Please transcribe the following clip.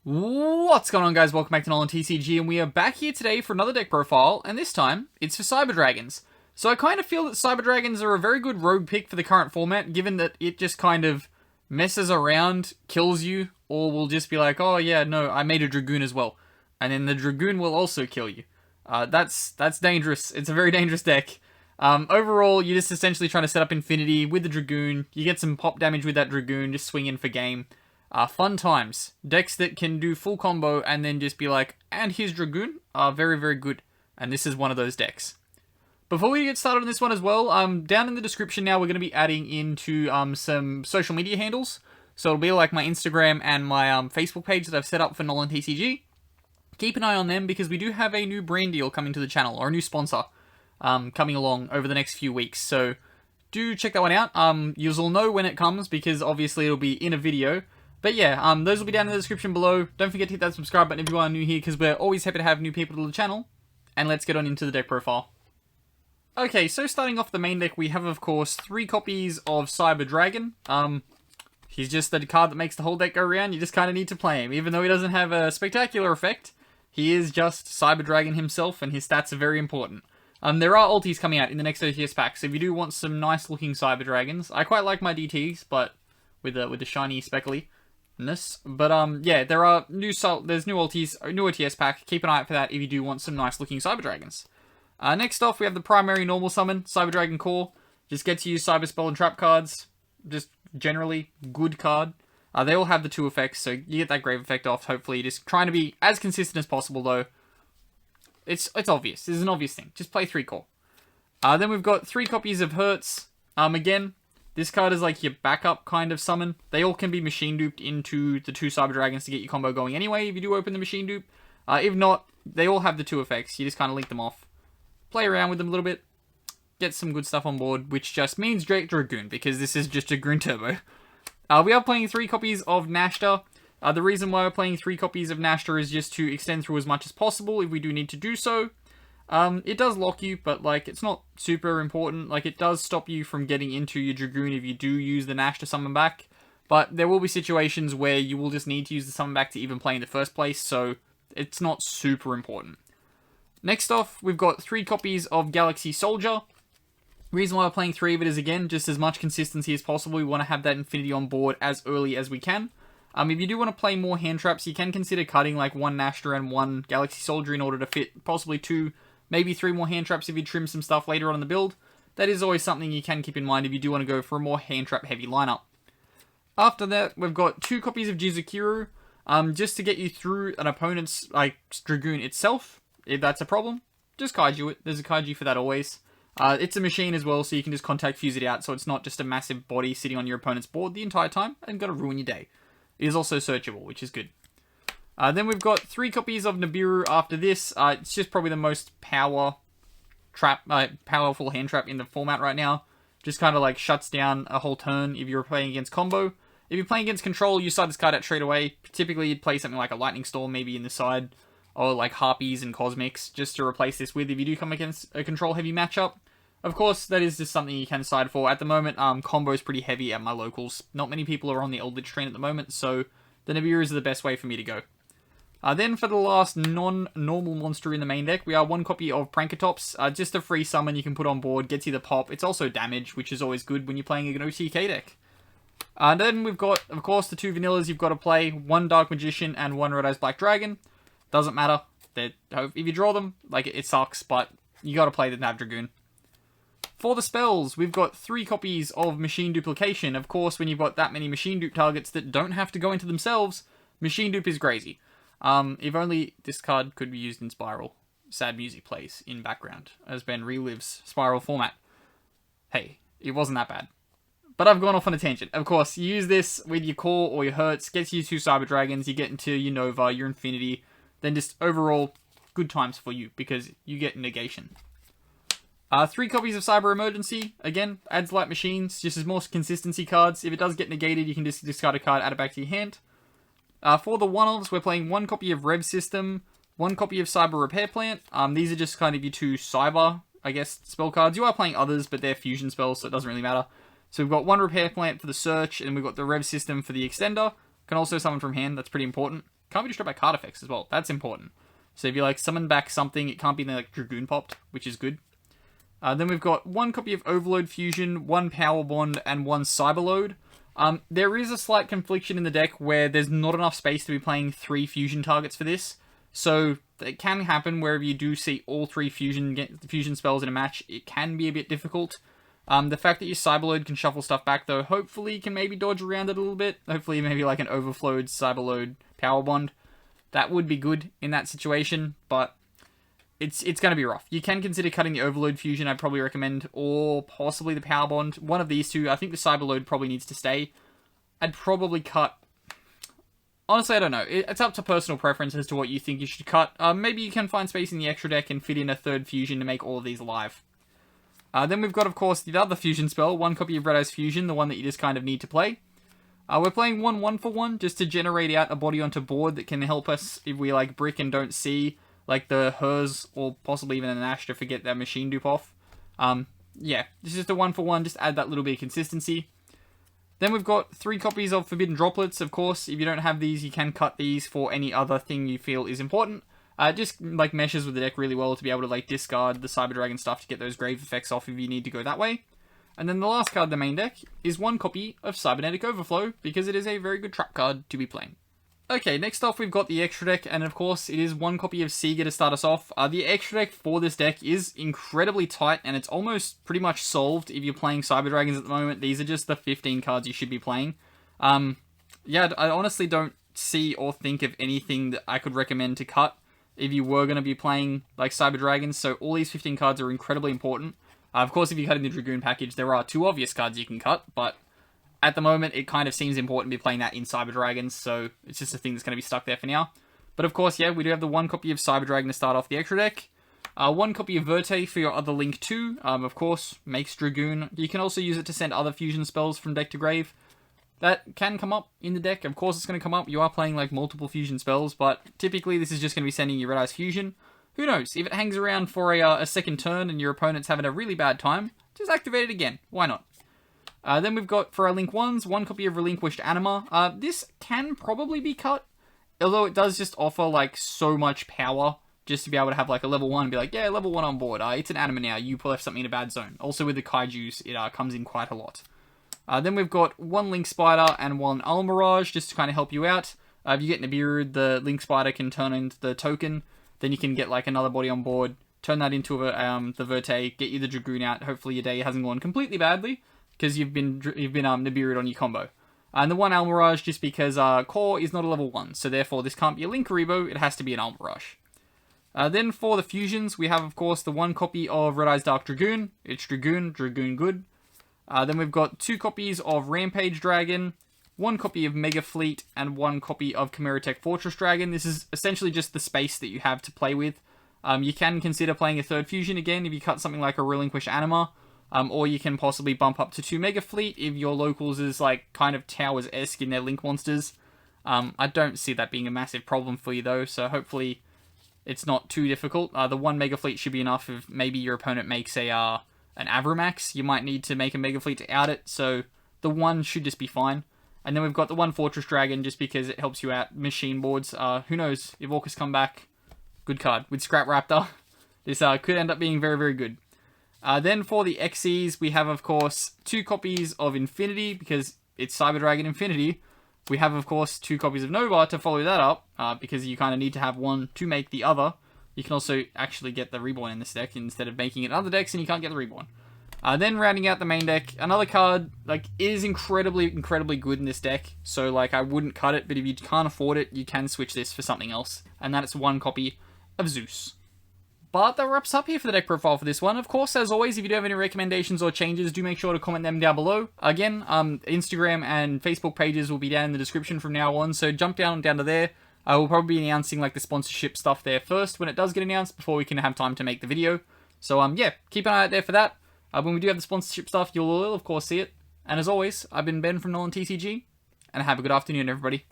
What's going on, guys? Welcome back to NolanTCG, and we are back here today for another deck profile, and this time, it's for Cyber Dragons. So I kind of feel that Cyber Dragons are a very good rogue pick for the current format, given that it just kind of messes around, kills you, or will just be like, oh yeah, no, I made a Dragoon as well. And then the Dragoon will also kill you. That's dangerous. It's a very dangerous deck. Overall, you're just essentially trying to set up Infinity with the Dragoon. You get some pop damage with that Dragoon, just swing in for game. Fun times. Decks that can do full combo and then just be like, and here's Dragoon, are very, very good. And this is one of those decks. Before we get started on this one as well, down in the description now we're going to be adding into some social media handles. So it'll be like my Instagram and my Facebook page that I've set up for NolanTCG. Keep an eye on them because we do have a new brand deal coming to the channel, or a new sponsor coming along over the next few weeks. So do check that one out. You'll know when it comes because obviously it'll be in a video. But yeah, those will be down in the description below. Don't forget to hit that subscribe button if you are new here, because we're always happy to have new people to the channel. And let's get on into the deck profile. Okay, so starting off the main deck, we have, of course, 3 copies of Cyber Dragon. He's just the card that makes the whole deck go around. You just kind of need to play him. Even though he doesn't have a spectacular effect, he is just Cyber Dragon himself, and his stats are very important. There are ultis coming out in the next OTS pack, so if you do want some nice-looking Cyber Dragons, I quite like my DTs, but with the shiny speckly. But yeah, there's new ultis, new OTS pack. Keep an eye out for that if you do want some nice looking Cyber Dragons. Next off, we have the primary normal summon, Cyber Dragon Core. Just get to use Cyber Spell and Trap cards. Just generally good card. They all have the 2 effects, so you get that grave effect off. Hopefully, just trying to be as consistent as possible though. It's obvious. This is an obvious thing. Just play 3 core. Then we've got 3 copies of Hertz. Again, this card is like your backup kind of summon. They all can be machine duped into the 2 Cyber Dragons to get your combo going anyway, if you do open the machine dupe. If not, they all have the 2 effects. You just kind of link them off. Play around with them a little bit. Get some good stuff on board, which just means Drake Dragoon, because this is just a Dragoon Turbo. We are playing 3 copies of Nashta. The reason why we're playing 3 copies of Nashta is just to extend through as much as possible if we do need to do so. It does lock you, but like it's not super important. Like it does stop you from getting into your Dragoon if you do use the Nash to summon back. But there will be situations where you will just need to use the summon back to even play in the first place, so it's not super important. Next off, we've got 3 copies of Galaxy Soldier. Reason why we're playing 3 of it is, again, just as much consistency as possible. We want to have that Infinity on board as early as we can. If you do want to play more hand traps, you can consider cutting like 1 Nashta and 1 Galaxy Soldier in order to fit possibly 2, maybe 3 more hand traps if you trim some stuff later on in the build. That is always something you can keep in mind if you do want to go for a more hand trap heavy lineup. After that, we've got 2 copies of Jizukiru, just to get you through an opponent's like Dragoon itself. If that's a problem, just kaiju it. There's a kaiju for that always. It's a machine as well, so you can just contact fuse it out, so it's not just a massive body sitting on your opponent's board the entire time and gotta ruin your day. It is also searchable, which is good. Then we've got 3 copies of Nibiru after this. It's just probably the most powerful hand trap in the format right now. Just kind of like shuts down a whole turn if you're playing against combo. If you're playing against control, you side this card out straight away. Typically, you'd play something like a Lightning Storm maybe in the side, or like Harpies and Cosmics, just to replace this with if you do come against a control-heavy matchup. Of course, that is just something you can side for. At the moment, combo is pretty heavy at my locals. Not many people are on the Eldritch train at the moment, so the Nibiru is the best way for me to go. Then for the last non-normal monster in the main deck, we are 1 copy of Prankatops. Just a free summon you can put on board, gets you the pop. It's also damage, which is always good when you're playing an OTK deck. Then we've got, of course, the 2 vanillas you've got to play. 1 Dark Magician and 1 Red Eyes Black Dragon. Doesn't matter. If you draw them, like it sucks, but you got to play the Nav Dragoon. For the spells, we've got 3 copies of Machine Duplication. Of course, when you've got that many Machine Dupe targets that don't have to go into themselves, Machine Dupe is crazy. If only this card could be used in Spiral. Sad music plays in background as Ben relives Spiral format. Hey, it wasn't that bad. But I've gone off on a tangent. Of course, you use this with your core or your Hertz, gets you 2 Cyber Dragons, you get into your Nova, your Infinity, then just overall good times for you because you get negation. 3 copies of Cyber Emergency, again, adds light machines, just as more consistency cards. If it does get negated, you can just discard a card, add it back to your hand. For the one-offs, we're playing 1 copy of Rev System, 1 copy of Cyber Repair Plant. These are just kind of your 2 Cyber, I guess, spell cards. You are playing others, but they're fusion spells, so it doesn't really matter. So we've got 1 Repair Plant for the Search, and we've got the Rev System for the Extender. Can also summon from hand, that's pretty important. can't be destroyed by card effects as well. That's important. So if you like summon back something, it can't be like Dragoon popped, which is good. Then we've got 1 copy of Overload Fusion, 1 Power Bond, and 1 Cyberload. There is a slight confliction in the deck where there's not enough space to be playing 3 fusion targets for this. So it can happen wherever you do see all 3 fusion spells in a match. It can be a bit difficult. The fact that your Cyberload can shuffle stuff back, though, hopefully can maybe dodge around it a little bit. Hopefully maybe like an Overflowed Cyberload Power Bond. That would be good in that situation, but it's going to be rough. You can consider cutting the Overload Fusion, I'd probably recommend, or possibly the Power Bond. One of these two. I think the Cyberload probably needs to stay. I'd probably cut... Honestly, I don't know. It's up to personal preference as to what you think you should cut. Maybe you can find space in the extra deck and fit in a 3rd fusion to make all of these live. Then we've got, of course, the other fusion spell, 1 copy of Red Eyes Fusion, the one that you just kind of need to play. We're playing 1 for 1 just to generate out a body onto board that can help us if we like brick and don't see like the hers or possibly even an Ash to forget that machine dupe off. Yeah, it's just a 1 for 1, just add that little bit of consistency. Then we've got 3 copies of Forbidden Droplets, of course. If you don't have these, you can cut these for any other thing you feel is important. Just like meshes with the deck really well to be able to like discard the Cyber Dragon stuff to get those grave effects off if you need to go that way. And then the last card in the main deck is 1 copy of Cybernetic Overflow, because it is a very good trap card to be playing. Okay, next off we've got the extra deck, and of course it is 1 copy of Seeger to start us off. The extra deck for this deck is incredibly tight, and it's almost pretty much solved if you're playing Cyber Dragons at the moment. These are just the 15 cards you should be playing. Yeah, I honestly don't see or think of anything that I could recommend to cut if you were going to be playing like Cyber Dragons, so all these 15 cards are incredibly important. Of course, if you cut in the Dragoon package, there are 2 obvious cards you can cut, but at the moment, it kind of seems important to be playing that in Cyber Dragons, so it's just a thing that's going to be stuck there for now. But of course, yeah, we do have the 1 copy of Cyber Dragon to start off the extra deck. 1 copy of Verte for your other Link 2, of course, makes Dragoon. You can also use it to send other fusion spells from deck to grave. That can come up in the deck, of course it's going to come up. You are playing like multiple fusion spells, but typically this is just going to be sending you Red Eyes Fusion. Who knows, if it hangs around for a second turn and your opponent's having a really bad time, just activate it again, why not? Then we've got, for our Link 1s, 1 copy of Relinquished Anima. This can probably be cut, although it does just offer, like, so much power, just to be able to have, like, a level 1 and be like, yeah, level 1 on board. It's an Anima now, you left something in a bad zone. Also with the Kaijus, it comes in quite a lot. Then we've got 1 Link Spider and 1 Almirage, just to kind of help you out. If you get Nibiru, the Link Spider can turn into the token, then you can get, like, another body on board, turn that into the Verte, get you the Dragoon out. Hopefully your day hasn't gone completely badly, because you've been Nibiru'd on your combo. And the 1 Almirage, just because Core is not a level 1, so therefore this can't be a Link Karibo, it has to be an Almirage. Then for the fusions, we have, of course, the 1 copy of Red Eyes Dark Dragoon. It's Dragoon good. Then we've got 2 copies of Rampage Dragon, 1 copy of Mega Fleet, and 1 copy of Chimeratech Fortress Dragon. This is essentially just the space that you have to play with. You can consider playing a 3rd fusion again if you cut something like a Relinquish Anima, or you can possibly bump up to 2 Mega Fleet if your locals is like kind of Towers-esque in their Link monsters. I don't see that being a massive problem for you though, so hopefully it's not too difficult. The 1 Mega Fleet should be enough if maybe your opponent makes an Avramax. You might need to make a Mega Fleet to out it, so the 1 should just be fine. And then we've got the 1 Fortress Dragon just because it helps you out machine boards. Who knows, if Orcus come back, good card. With Scrap Raptor, this could end up being very, very good. Then for the XCs, we have, of course, 2 copies of Infinity, because it's Cyber Dragon Infinity. We have, of course, 2 copies of Nova to follow that up, because you kind of need to have one to make the other. You can also actually get the Reborn in this deck instead of making it in other decks, and you can't get the Reborn. Then rounding out the main deck, another card, like, is incredibly, incredibly good in this deck, so, like, I wouldn't cut it, but if you can't afford it, you can switch this for something else, and that is 1 copy of Zeus. But that wraps up here for the deck profile for this one. Of course, as always, if you do have any recommendations or changes, do make sure to comment them down below. Again, Instagram and Facebook pages will be down in the description from now on, so jump down to there. I will probably be announcing like the sponsorship stuff there first when it does get announced, before we can have time to make the video. So yeah, keep an eye out there for that. When we do have the sponsorship stuff, you'll of course see it. And as always, I've been Ben from NolanTCG, and have a good afternoon, everybody.